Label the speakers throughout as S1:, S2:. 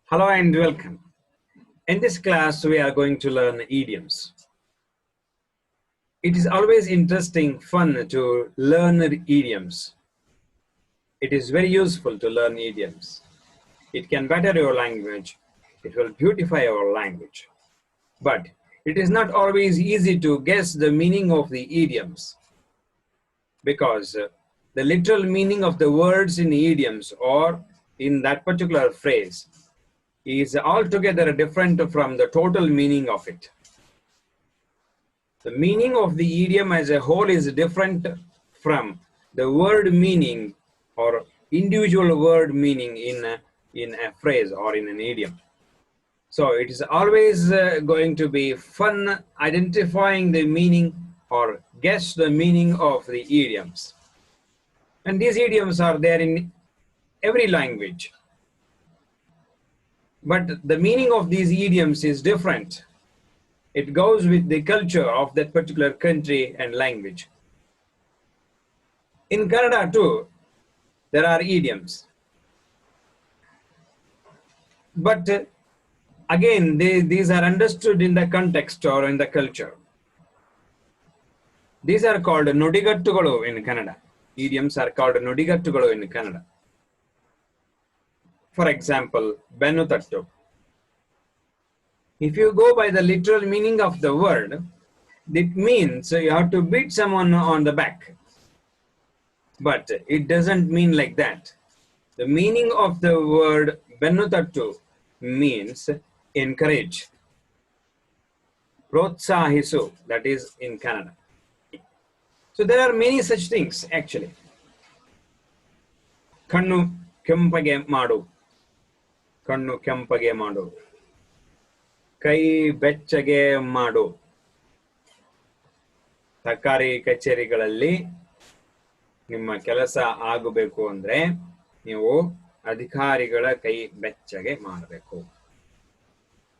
S1: Hello and welcome. In this class, we are going to learn idioms. It is always interesting, fun to learn idioms. It is very useful to learn idioms. It can better your language. It will beautify your language. But it is not always easy to guess the meaning of the idioms because the literal meaning of the words in idioms or in that particular phrase is altogether different from the total meaning of it. The meaning of the idiom as a whole is different from the word meaning or individual word meaning in a phrase or in an idiom. So it is always going to be fun identifying the meaning or guess the meaning of the idioms. And these idioms are there in every language. But the meaning of these idioms is different. It goes with the culture of that particular country and language. In Kannada too, there are idioms. But again, these are understood in the context or in the culture. These are called nudigattugalu in Kannada. Idioms are called nudigattugalu in Kannada. For example, bennu tattu. If you go by the literal meaning of the word, it means you have to beat someone on the back. But it doesn't mean like that. The meaning of the word bennu tattu means encourage. Protsahisu, that is in Kannada. So there are many such things actually. Kannu kempage madu. Kannu kempage madu. Kai ಬೆಚ್ಚಗೆ ಮಾಡು. ಸರ್ಕಾರಿ ಕಚೇರಿಗಳಲ್ಲಿ ನಿಮ್ಮ ಕೆಲಸ ಆಗಬೇಕು ಅಂದ್ರೆ ನೀವು ಅಧಿಕಾರಿಗಳ ಕೈ ಬೆಚ್ಚಗೆ ಮಾಡಬೇಕು.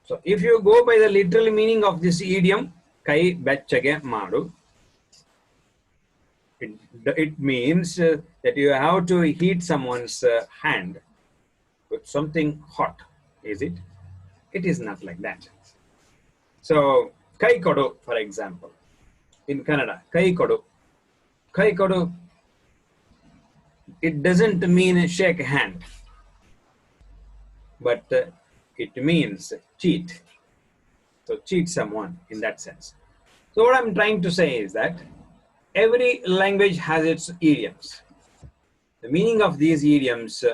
S1: So if you go by the literal meaning of this idiom, ಕೈ ಬೆಚ್ಚಗೆ ಮಾಡು, it means that you have to heat someone's hand with something hot. Is it? It is not like that. So, kai kodu, for example, in Kannada, kai kodu. Kai kodu, it doesn't mean shake hand, but it means cheat. So, cheat someone in that sense. So, what I'm trying to say is that every language has its idioms. The meaning of these idioms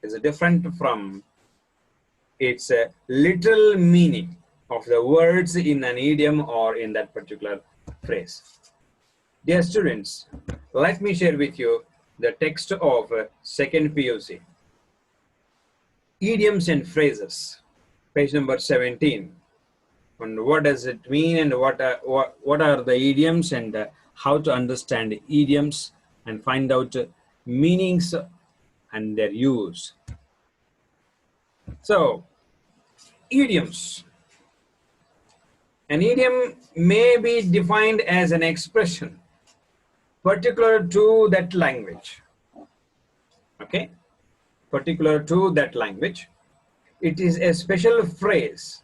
S1: is different from its literal meaning of the words in an idiom or in that particular phrase. Dear students, let me share with you the text of second PUC. Idioms and phrases, page number 17. And what does it mean and what are the idioms and how to understand idioms and find out meanings and their use. So, idioms. An idiom may be defined as an expression particular to that language. Okay? Particular to that language. It is a special phrase.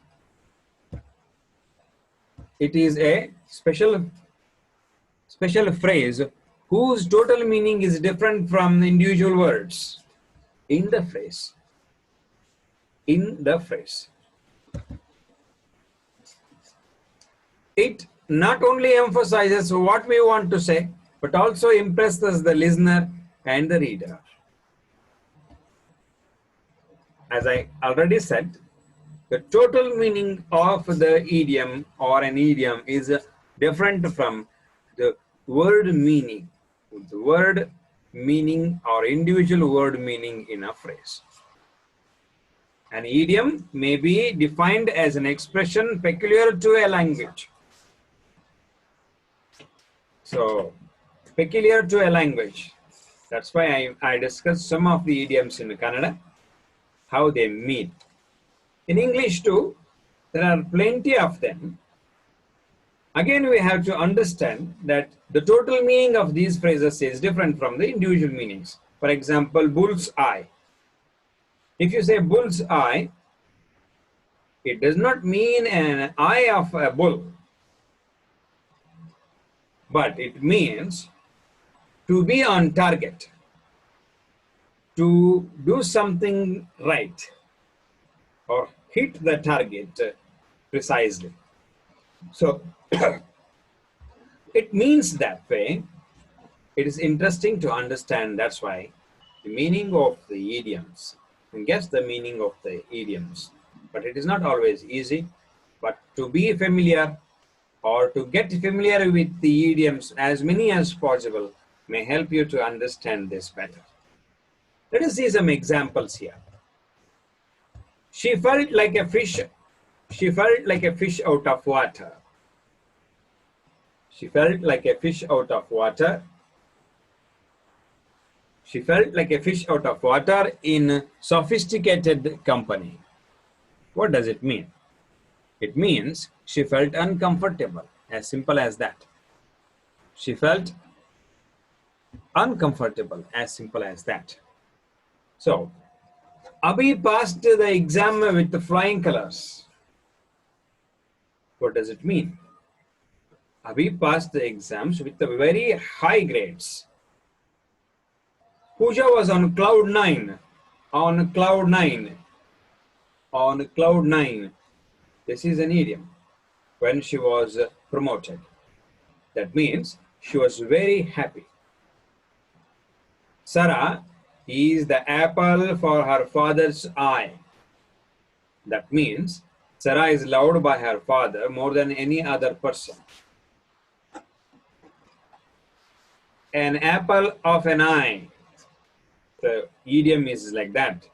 S1: It is a special phrase whose total meaning is different from the individual words in the phrase. In the phrase. It not only emphasizes what we want to say, but also impresses the listener and the reader. As I already said, the total meaning of the idiom or an idiom is different from the word meaning, the word meaning or individual word meaning in a phrase. An idiom may be defined as an expression peculiar to a language. So, peculiar to a language. That's why I discussed some of the idioms in Kannada, how they mean. In English too, there are plenty of them. Again, we have to understand that the total meaning of these phrases is different from the individual meanings. For example, bull's eye. If you say bull's eye, It does not mean an eye of a bull, but it means to be on target, to do something right, or hit the target precisely. So it means that way. It is interesting to understand. That's why the meaning of the idioms, and guess the meaning of the idioms. But it is not always easy. But to be familiar or to get familiar with the idioms as many as possible may help you to understand this better. Let us see some examples here. She felt like a fish. She felt like a fish out of water. She felt like a fish out of water. She felt like a fish out of water in sophisticated company. What does it mean? It means she felt uncomfortable, as simple as that. She felt uncomfortable, as simple as that. So, Abhi passed the exam with the flying colors. What does it mean? Abhi passed the exams with the very high grades. Pooja was on cloud nine. On cloud nine. On cloud nine. This is an idiom. When she was promoted. That means she was very happy. Sarah is the apple for her father's eye. That means Sarah is loved by her father more than any other person. An apple of an eye. The idiom is like that,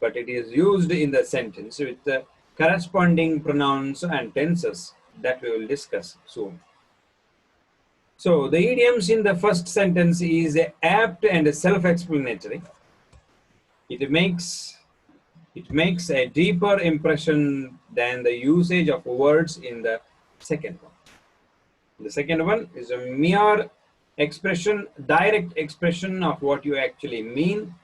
S1: but it is used in the sentence with the corresponding pronouns and tenses that we will discuss soon. So the idioms in the first sentence is apt and self-explanatory. It makes a deeper impression than the usage of words in the second one. The second one is a mere expression, direct expression of what you actually mean.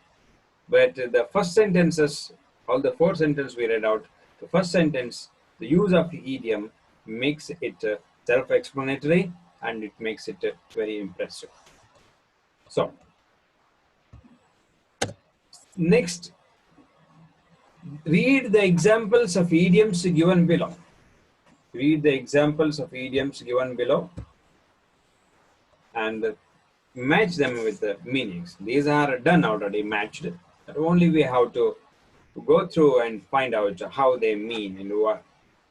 S1: But the first sentences, all the four sentences we read out, the first sentence, the use of the idiom makes it self-explanatory and it makes it very impressive. So, next, read the examples of idioms given below. Read the examples of idioms given below and match them with the meanings. These are done already, matched. But only we have to go through and find out how they mean and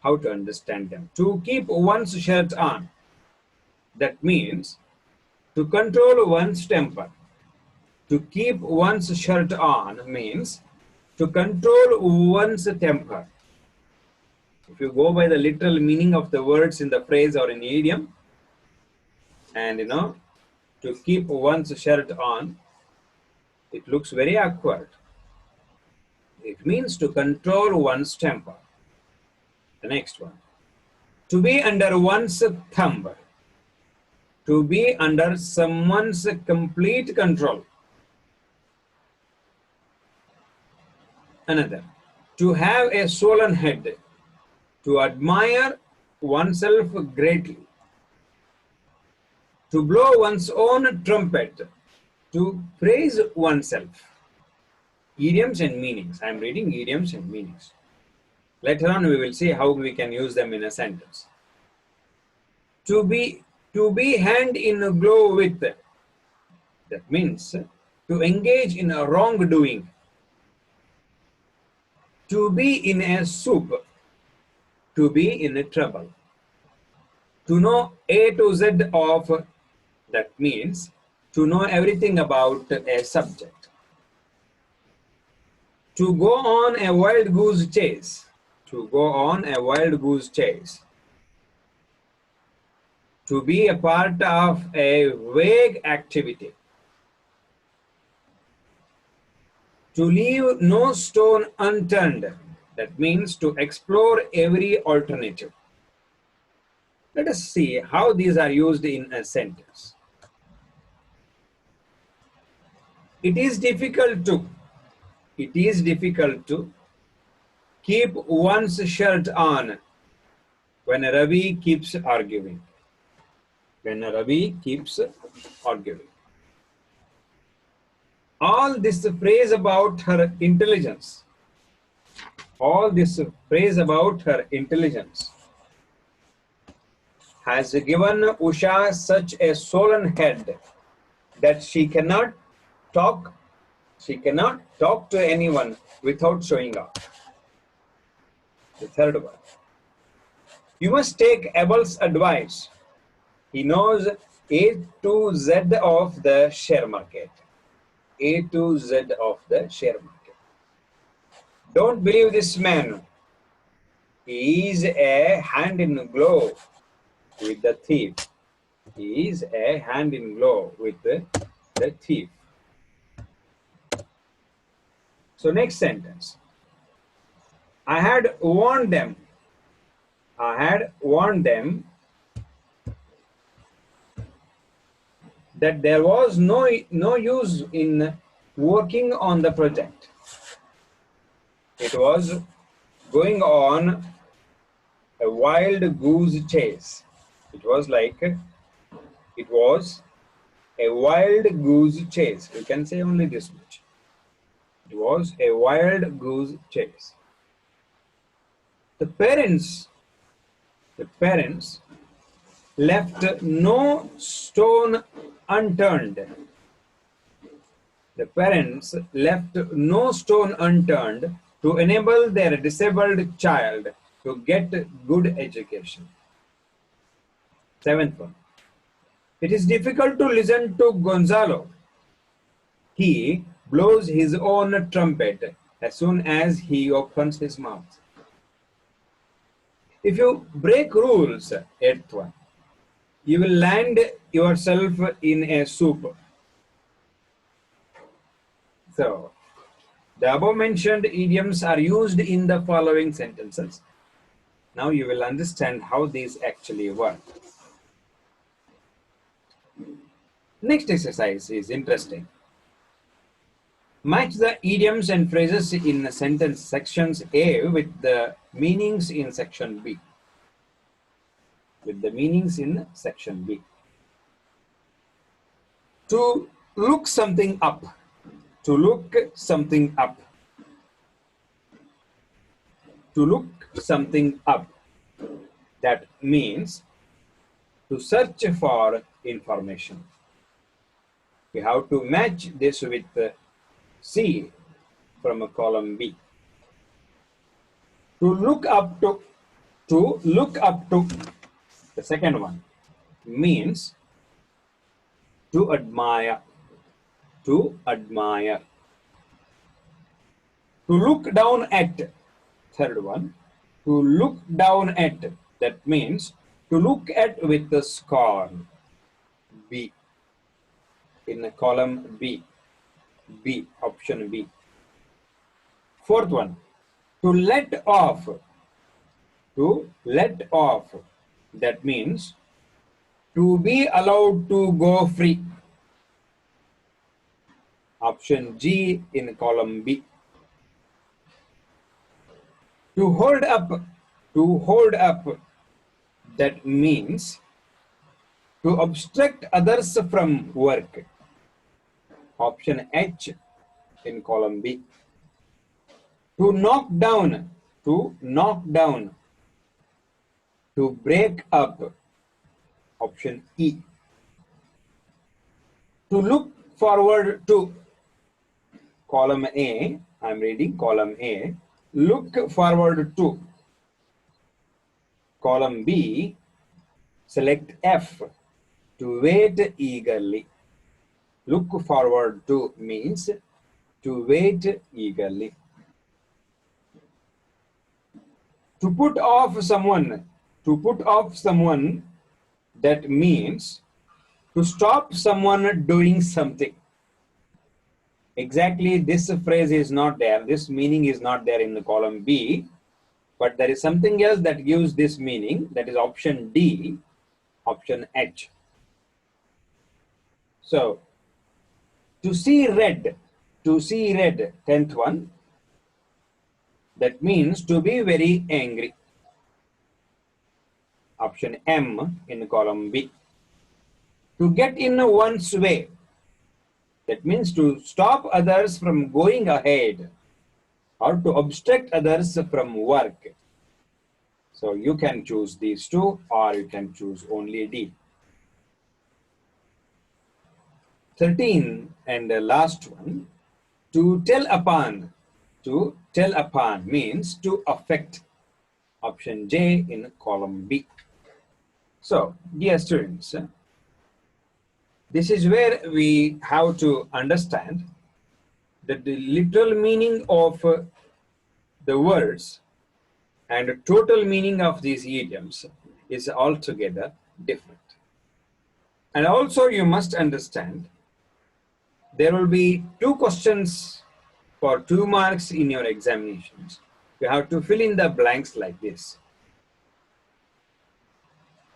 S1: how to understand them. To keep one's shirt on. That means to control one's temper. To keep one's shirt on means to control one's temper. If you go by the literal meaning of the words in the phrase or in idiom, and to keep one's shirt on, it looks very awkward. It means to control one's temper. The next one. To be under one's thumb. To be under someone's complete control. Another. To have a swollen head. To admire oneself greatly. To blow one's own trumpet. To praise oneself. Idioms and meanings. I am reading idioms and meanings. Later on we will see how we can use them in a sentence. To be hand in glove with. That means to engage in a wrongdoing. To be in a soup. To be in a trouble. To know A to Z of. That means to know everything about a subject. To go on a wild goose chase. To go on a wild goose chase. To be a part of a vague activity. To leave no stone unturned. That means to explore every alternative. Let us see how these are used in a sentence. It is difficult to keep one's shirt on when Ravi keeps arguing. When Ravi keeps arguing. All this praise about her intelligence. All this praise about her intelligence has given Usha such a swollen head that she cannot talk to anyone without showing up. The third one. You must take Abel's advice. He knows A to Z of the share market. A to Z of the share market. Don't believe this man. He is a hand in glove with the thief. He is a hand in glove with the thief. So next sentence. I had warned them. I had warned them that there was no use in working on the project. It was going on a wild goose chase. It was a wild goose chase. You can say only this much. It was a wild goose chase. The parents left no stone unturned. The parents left no stone unturned to enable their disabled child to get good education. Seventh one. It is difficult to listen to Gonzalo. He blows his own trumpet as soon as he opens his mouth. If you break rules, eighth one, you will land yourself in a soup. So, the above mentioned idioms are used in the following sentences. Now you will understand how these actually work. Next exercise is interesting. Match the idioms and phrases in sentence sections A with the meanings in section B. With the meanings in section B. To look something up. To look something up. To look something up. That means to search for information. We have to match this with C from a column B. To look up to, the second one means to admire, to admire. To look down at, third one, to look down at, that means to look at with the scorn, B, in column B, B, option B. Fourth one, to let off, that means to be allowed to go free, option G in column B. To hold up, that means to obstruct others from work, option H in column B. To knock down, to break up, option E. To look forward to, column A, I am reading column A, look forward to. Column B, select F, to wait eagerly. Look forward to means to wait eagerly. To put off someone, that means to stop someone doing something. Exactly this phrase is not there, this meaning is not there in the column B, but there is something else that gives this meaning, that is option D, option H. So, to see red, 10th one, That means to be very angry. Option M in column B. To get in one's way. That means to stop others from going ahead or to obstruct others from work. So you can choose these two or you can choose only D. 13 and the last one. To tell upon. To tell upon means to affect. Option J in column B. So, dear students, this is where we have to understand that the literal meaning of the words and the total meaning of these idioms is altogether different. And also you must understand there will be 2 questions for 2 marks in your examinations. You have to fill in the blanks like this.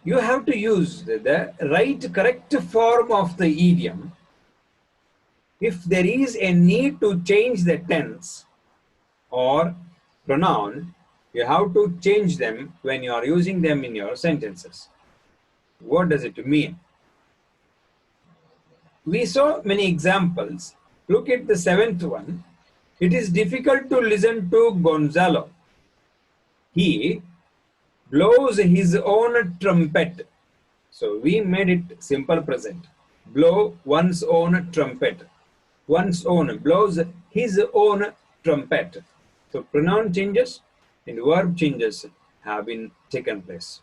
S1: You have to use the right correct form of the idiom. If there is a need to change the tense or pronoun, you have to change them when you are using them in your sentences. What does it mean? We saw many examples. Look at the 7th one. It is difficult to listen to Gonzalo. He blows his own trumpet. So we made it simple present. Blow one's own trumpet. One's own blows his own trumpet. So pronoun changes and verb changes have been taken place.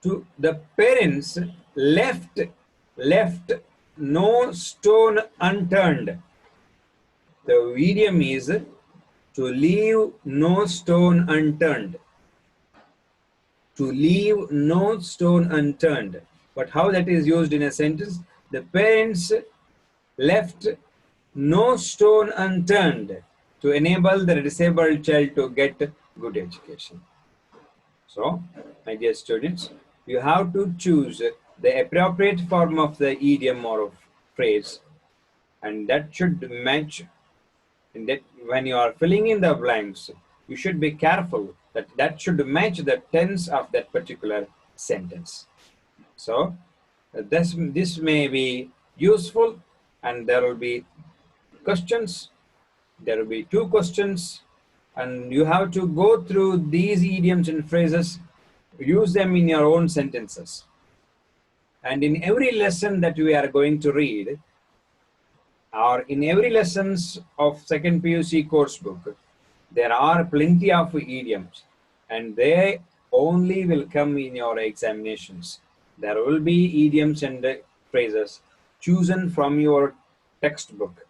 S1: To the parents left no stone unturned. The idiom is to leave no stone unturned. To leave no stone unturned. But how that is used in a sentence? The parents left no stone unturned to enable the disabled child to get good education. So, my dear students, you have to choose the appropriate form of the idiom or phrase, and that should match. And that when you are filling in the blanks, you should be careful that that should match the tense of that particular sentence. So, this may be useful, and there will be questions. There will be 2 questions, and you have to go through these idioms and phrases, use them in your own sentences. And in every lesson that we are going to read, or in every lessons of 2nd PUC course book, there are plenty of idioms, and they only will come in your examinations. There will be idioms and phrases chosen from your textbook.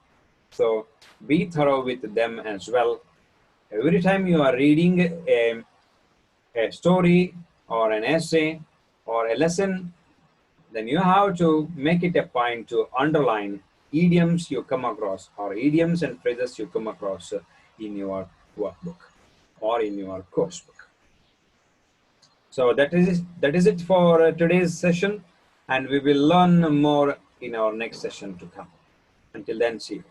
S1: So be thorough with them as well. Every time you are reading a story or an essay or a lesson, then you have to make it a point to underline idioms you come across or idioms and phrases you come across in your workbook or in your course book. So that is it for today's session, and we will learn more in our next session to come. Until then, see you.